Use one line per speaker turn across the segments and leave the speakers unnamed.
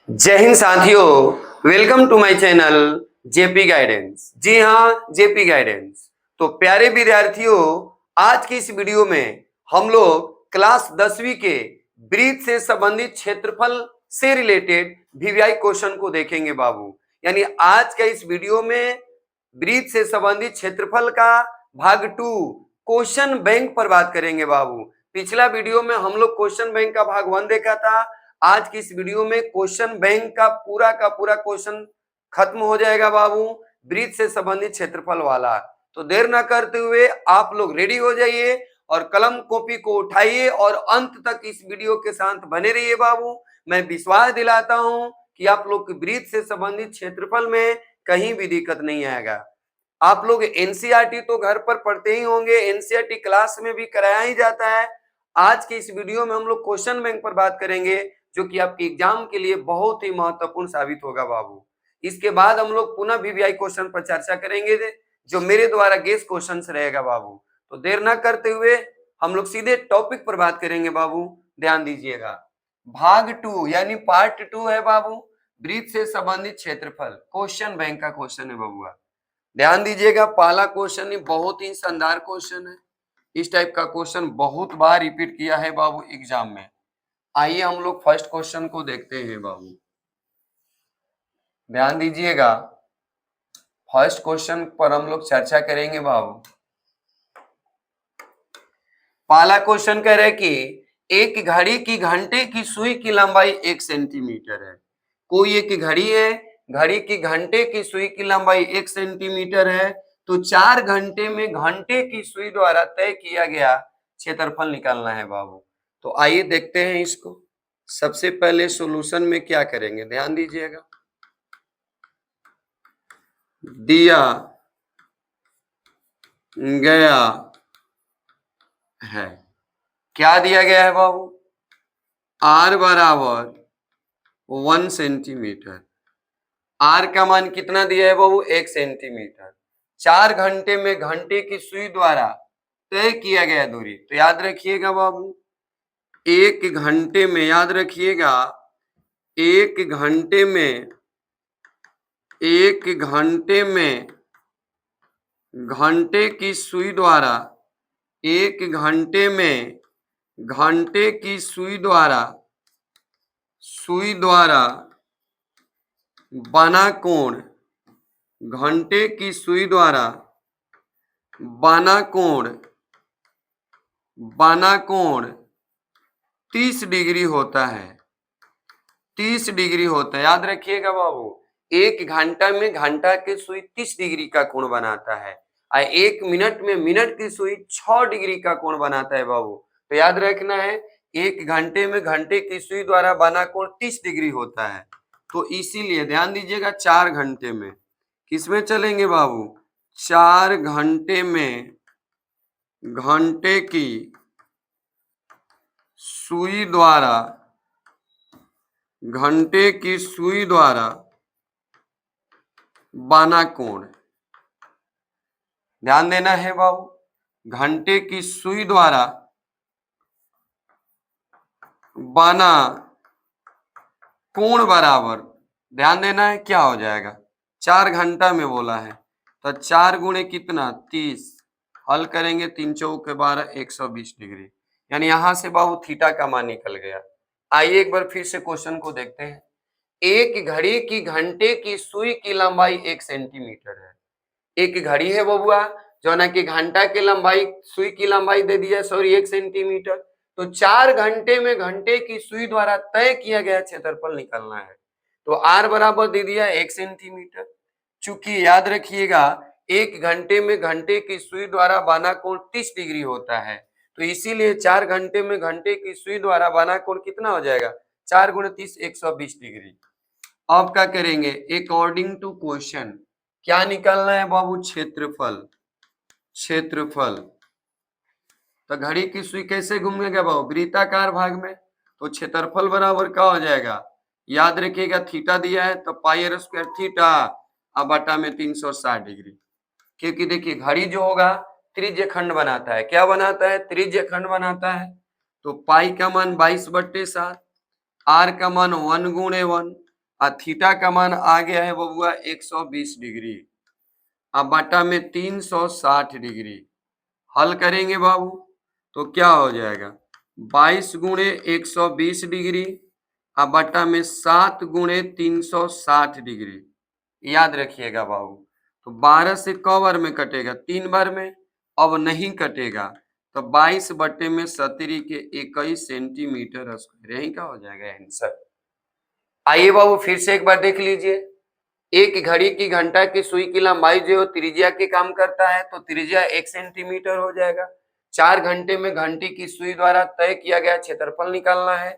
जय हिंद साथियों, welcome to my channel JP guidance. जी हाँ, जेपी गाइडेंस। तो प्यारे विद्यार्थियों, आज की इस वीडियो में हम लोग क्लास 10वीं के ब्रीथ से संबंधित क्षेत्रफल से रिलेटेड वीवीआई क्वेश्चन को देखेंगे बाबू। यानी आज का इस वीडियो में ब्रीथ से संबंधित क्षेत्रफल का भाग 2 क्वेश्चन बैंक पर बात करेंगे बाबू। पिछला वीडियो में हम लोग क्वेश्चन बैंक का भाग 1 देखा था। आज की इस वीडियो में क्वेश्चन बैंक का पूरा क्वेश्चन खत्म हो जाएगा बाबू, ब्रीथ से संबंधित क्षेत्रफल वाला। तो देर ना करते हुए आप लोग रेडी हो जाइए और कलम कॉपी को उठाइए और अंत तक इस वीडियो के साथ बने रहिए बाबू। मैं विश्वास दिलाता हूं कि आप लोग की ब्रीथ से संबंधित क्षेत्रफल में कहीं भी दिक्कत नहीं आएगा। आप लोग एनसीईआरटी तो घर पर पढ़ते ही होंगे, एनसीईआरटी क्लास में भी कराया ही जाता है। आज के इस वीडियो में हम लोग क्वेश्चन बैंक पर बात करेंगे, जो कि आपके एग्जाम के लिए बहुत ही महत्वपूर्ण साबित होगा बाबू। इसके बाद हम लोग पुनः वीवीआई क्वेश्चन पर चर्चा करेंगे, जो मेरे द्वारा गेस क्वेश्चन रहेगा बाबू। तो देर न करते हुए हम लोग सीधे टॉपिक पर बात करेंगे बाबू। ध्यान दीजिएगा, भाग 2 यानी पार्ट 2 है बाबू, ब्रीथ से संबंधित क्षेत्रफल। क्वेश्चन बैंक का क्वेश्चन है बाबूआ। ध्यान दीजिएगा, पहला क्वेश्चन ही बहुत ही शानदार क्वेश्चन है। इस टाइप का क्वेश्चन बहुत बार रिपीट किया है बाबू एग्जाम में। आइए हम लोग फर्स्ट क्वेश्चन को देखते हैं बाबू। ध्यान दीजिएगा, फर्स्ट क्वेश्चन पर हम लोग चर्चा करेंगे बाबू। पहला क्वेश्चन कह रहा है कि एक घड़ी की घंटे की सुई की लंबाई 1 सेंटीमीटर है। कोई एक घड़ी है, घड़ी की घंटे की सुई की लंबाई 1 सेंटीमीटर है। तो 4 घंटे में घंटे की सुई द्वारा तय किया गया क्षेत्रफल निकालना है बाबू। तो आइए देखते हैं इसको। सबसे पहले सॉल्यूशन में क्या करेंगे, ध्यान दीजिएगा। दिया गया है, क्या दिया गया है बाबू? R बराबर 1 सेंटीमीटर। R का मान कितना दिया है बाबू? 1 सेंटीमीटर। 4 घंटे में घंटे की सुई द्वारा तय किया गया दूरी। तो याद रखिएगा बाबू, 1 घंटे में, याद रखिएगा, 1 घंटे में, 1 घंटे में घंटे की सुई द्वारा, 1 घंटे में घंटे की सुई द्वारा बना कोण, घंटे की सुई द्वारा बना कोण 30 डिग्री होता है। 30 डिग्री होता है, याद रखिएगा बाबू। 1 घंटा में घंटा की सुई 30 डिग्री का कोण बनाता है और 1 मिनट में मिनट की सुई 6 डिग्री का कोण बनाता है बाबू। तो याद रखना है, 1 घंटे में घंटे की सुई द्वारा बना कोण 30 डिग्री होता है। तो इसीलिए ध्यान दीजिएगा, 4 घंटे में किसमें चलेंगे बाबू? 4 घंटे में घंटे की सुई द्वारा, घंटे की सुई द्वारा बना कोण। ध्यान देना है बाबू, घंटे की सुई द्वारा बना कोण बराबर, ध्यान देना है क्या हो जाएगा? 4 घंटा में बोला है, तो 4 गुणे कितना? 30। हल करेंगे, 3 चौके 12, 120 डिग्री। यानी यहां से बाबू थीटा का मान निकल गया। आइए एक बार फिर से क्वेश्चन को देखते हैं। एक घड़ी की घंटे की सुई की लंबाई 1 सेंटीमीटर है। एक घड़ी है बबुआ, जो ना कि घंटा की लंबाई, सुई की लंबाई दे दिया, सॉरी 1 सेंटीमीटर। तो 4 घंटे में घंटे की सुई द्वारा तय किया गया क्षेत्रफल निकालना है। तो R बराबर दे दिया 1 सेंटीमीटर। चूंकि याद रखिएगा, 1 घंटे में घंटे की सुई द्वारा बना कोण 30 डिग्री होता है, तो इसीलिए 4 घंटे में घंटे की सुई द्वारा बना कोण कितना हो जाएगा? 4 गुणे 30, 120 डिग्री। अब क्या करेंगे? अकॉर्डिंग टू क्वेश्चन क्या निकालना है बाबू? क्षेत्रफल। तो घड़ी की सुई कैसे घूमेगा बाबू? वृत्ताकार भाग में। तो क्षेत्रफल बराबर क्या हो जाएगा? याद रखिएगा, थीटा दिया है तो पाई r स्क्वायर थीटा अब बटा में 360 डिग्री। क्योंकि देखिए, घड़ी जो होगा त्रिज्य खंड बनाता है। क्या बनाता है? त्रिज्य खंड बनाता है। तो पाई का मान 22/7, R का मान 1 गुणे 1, और थीटा का मान आ गया है बबुआ 120 डिग्री, अब बटा में 360 डिग्री। हल करेंगे बाबू तो क्या हो जाएगा 22 गुणे 120 डिग्री अब बटा में 7 गुणे 360 डिग्री। याद रखिएगा बाबू, तो 12 से क बार में कटेगा 3 बार में, अब नहीं कटेगा तो 22 बटे में 70 के 21 सेंटीमीटर स्क्वायर, यही का हो जाएगा आंसर। आइए बाबू फिर से एक बार देख लीजिए, एक घड़ी की घंटा की सुई की लंबाई जो त्रिज्या के काम करता है तो त्रिज्या 1 सेंटीमीटर हो जाएगा। 4 घंटे में घंटी की सुई द्वारा तय किया गया क्षेत्रफल निकालना है,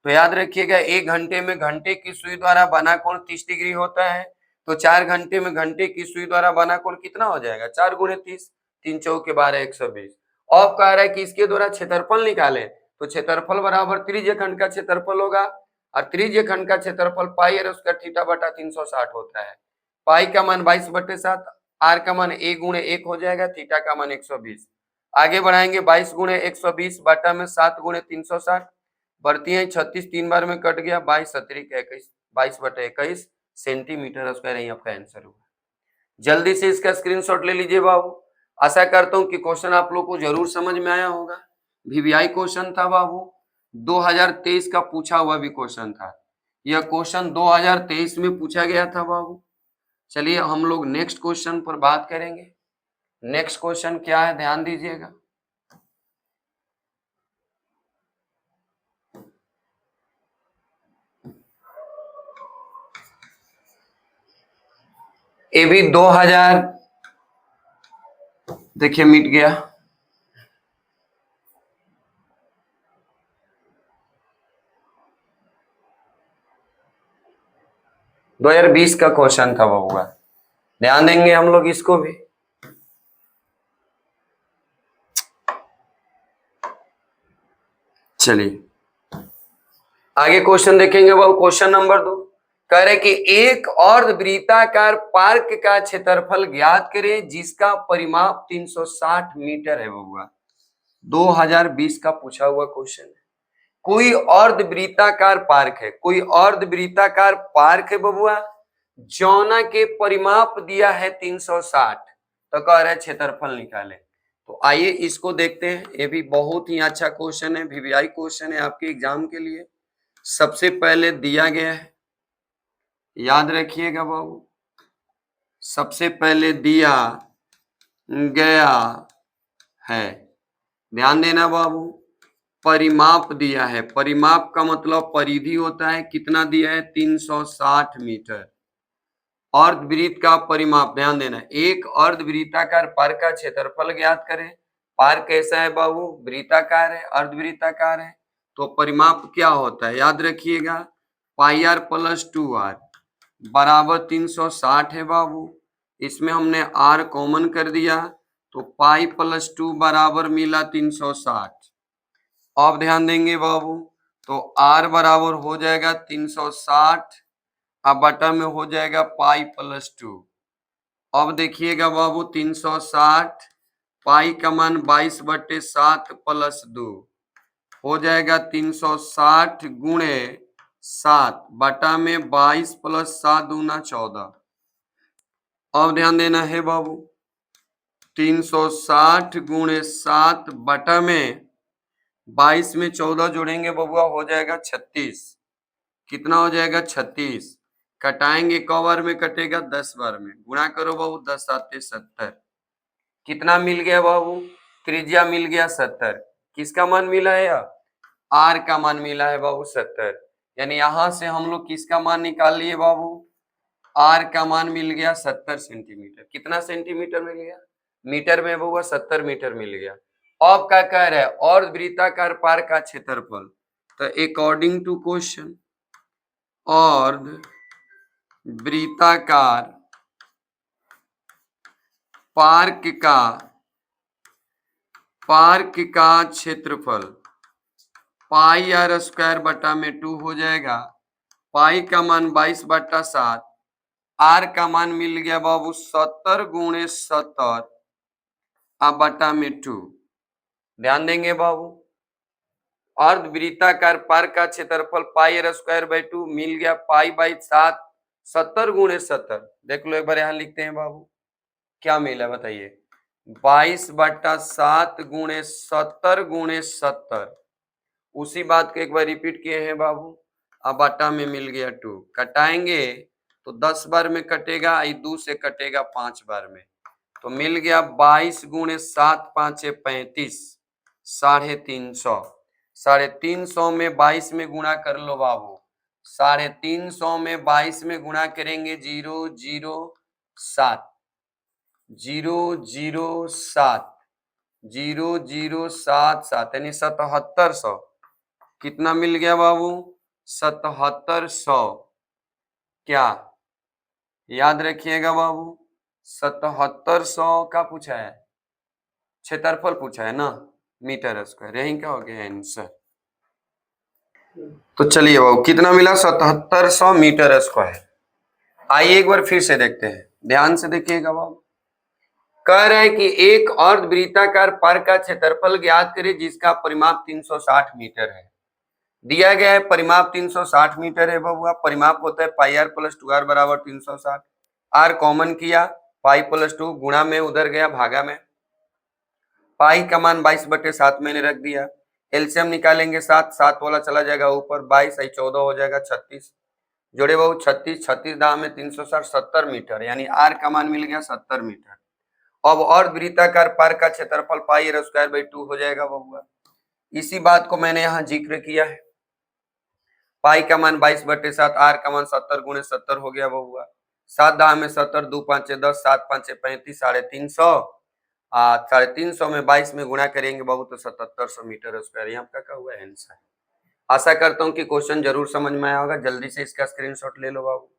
तो याद रखिएगा 1 घंटे में घंटे की सुई द्वारा बना कोण 30 डिग्री होता है, तो 4 घंटे में घंटे की सुई द्वारा बना कोण कितना हो जाएगा 4 गुणे 30, 3 चौके 12 120। अब कह रहा है कि इसके द्वारा क्षेत्रफल निकाले, तो क्षेत्रफल बराबर त्रिज्य खंड का क्षेत्रफल होगा, और त्रिज्य खंड का क्षेत्रफल पाई और उसका थीटा बटा 360 होता है। पाई का मान 22/7, आर का मान 1 गुणे 1 हो जाएगा, थीटा का मान 120। आगे बढ़ाएंगे 22 गुणे 120 बटा में 7 गुणे 360, बढ़ती है 36 3 बार में कट गया, 22 सतरी का 21, 22/21 सेंटीमीटर स्क्वायर, यही आपका आंसर होगा। जल्दी से इसका स्क्रीनशॉट ले लीजिए बाबू। आशा करता हूं कि क्वेश्चन आप लोग को जरूर समझ में आया होगा। वीवीआई क्वेश्चन था बाबू, 2023 का पूछा हुआ भी क्वेश्चन था। यह क्वेश्चन 2023 में पूछा गया था बाबू। चलिए हम लोग नेक्स्ट क्वेश्चन पर बात करेंगे। नेक्स्ट क्वेश्चन क्या है ध्यान दीजिएगा। ये भी 2000 देखिए मिट गया, दो 2020 का क्वेश्चन था बाबूगा, ध्यान देंगे हम लोग इसको भी। चलिए आगे क्वेश्चन देखेंगे बाबू। क्वेश्चन नंबर 2 कह रहे कि एक अर्धवृत्ताकार पार्क का क्षेत्रफल ज्ञात करें जिसका परिमाप 360 मीटर है बाबूगा। 2020 का पूछा हुआ क्वेश्चन है। कोई अर्धवृत्ताकार पार्क है, कोई अर्धवृत्ताकार पार्क है बबुआ, जौना के परिमाप दिया है 360, तो कह रहे क्षेत्रफल निकाले। तो आइए इसको देखते हैं, ये भी बहुत ही अच्छा क्वेश्चन है, वीवीआई क्वेश्चन है आपके एग्जाम के लिए। सबसे पहले दिया गया है, याद रखिएगा बाबू, सबसे पहले दिया गया है, ध्यान देना बाबू, परिमाप दिया है। परिमाप का मतलब परिधि होता है, कितना दिया है 360 मीटर। अर्धवृत्त का परिमाप ध्यान देना, एक अर्धवृत्ताकार पार्क का क्षेत्रफल ज्ञात करें। पार्क कैसा है बाबू, वृत्ताकार है, अर्धवृत्ताकार है, तो परिमाप क्या होता है याद रखिएगा, पाई आर प्लस 2r बराबर 360 है बाबू। इसमें हमने r कॉमन कर दिया तो पाई प्लस 2 बराबर मिला 360। अब ध्यान देंगे बाबू, तो r बराबर हो जाएगा 360, अब बटा में हो जाएगा पाई प्लस 2। अब देखिएगा बाबू 360, पाई का मान 22/7 प्लस 2 हो जाएगा 360 गुणे 7 बटा में 22 प्लस 7 दूना 14। अब ध्यान देना है बाबू, 360 गुणे 7 बटा में 22 में 14 जोड़ेंगे बबुआ हो जाएगा 36। कितना हो जाएगा 36, कटाएंगे क बार में कटेगा 10 बार में, गुणा करो बाबू 10 7 70। कितना मिल गया बाबू, त्रिज्या मिल गया 70। किसका मान मिला है, आर का मान मिला है बाबू 70। यानी यहां से हम लोग किसका मान निकाल लिए बाबू, आर का मान मिल गया 70 सेंटीमीटर। कितना सेंटीमीटर मिल गया, मीटर में बाबू 70 मीटर मिल गया। अब क्या कह रहा है, और वृत्ताकार पार्क का क्षेत्रफल, तो अकॉर्डिंग टू क्वेश्चन और वृत्ताकार पार्क का क्षेत्रफल पाई आर स्क्वायर बटा में 2 हो जाएगा। पाई का मान 22/7, आर का मान मिल गया बाबू 70 गुणे 70 अब बटा में 2। ध्यान देंगे बाबू, अर्धवृत्ताकार पार्क का क्षेत्रफल पाई r स्क्वायर बाई 2 मिल गया पाई बाई 7 70 गुणे 70। देख लो एक बार यहाँ लिखते हैं बाबू, क्या मिला बताइए, 22/7 गुणे 70 गुणे 70। उसी बात को एक बार रिपीट किए हैं बाबू। अब बटा में मिल गया 2, कटाएंगे तो 10 बार में कटेगा, 2 से कटेगा 5 बार में, तो मिल गया 22 गुणे 7 5 35, 350। 350 में 22 में गुणा कर लो बाबू, 350 में 22 में गुणा करेंगे 007 007 007 यानी 7700। कितना मिल गया बाबू, 7700। क्या याद रखिएगा बाबू, 7700 का पूछा है, क्षेत्रफल पूछा है ना, मीटर स्क्वायर, यही क्या हो गया आंसर। तो चलिए बाबू कितना मिला, 7700 मीटर स्क्वायर। आइए एक बार फिर से देखते हैं, ध्यान से देखिएगा बाबू। कह रहा है कि एक अर्धवृत्ताकार पार्क का क्षेत्रफल ज्ञात करें जिसका परिमाप 360 मीटर है। दिया गया है परिमाप 360 मीटर है बबुआ। परिमाप होता है पाई आर प्लस 2r बराबर 360। आर कॉमन किया, पाई प्लस 2 गुणा में उधर गया भागा में, पाई का मान 22/7 मैंने रख दिया। एलसीएम निकालेंगे 7 वाला चला जाएगा ऊपर, 22 14 हो जाएगा 36, जोड़े बाबू 36 दाम में 360 70 मीटर, यानी आर का मान मिल गया 70 मीटर। अब अर्धवृत्ताकार पार्क का क्षेत्रफल पाई r स्क्वायर बाई 2 हो जाएगा बबुआ। इसी बात को मैंने यहाँ जिक्र किया है। पाई का मान 22/7, आर का मान 70 गुणे 70 हो गया बबुआ। 7 दाम में 70, 2 5 10, 7 5 35, 350। 350 में 22 में गुणा करेंगे बाबू तो 7700 मीटर स्क्वायर। यहाँ का हुआ आंसर। आशा करता हूँ कि क्वेश्चन जरूर समझ में आया होगा। जल्दी से इसका स्क्रीनशॉट ले लो बाबू।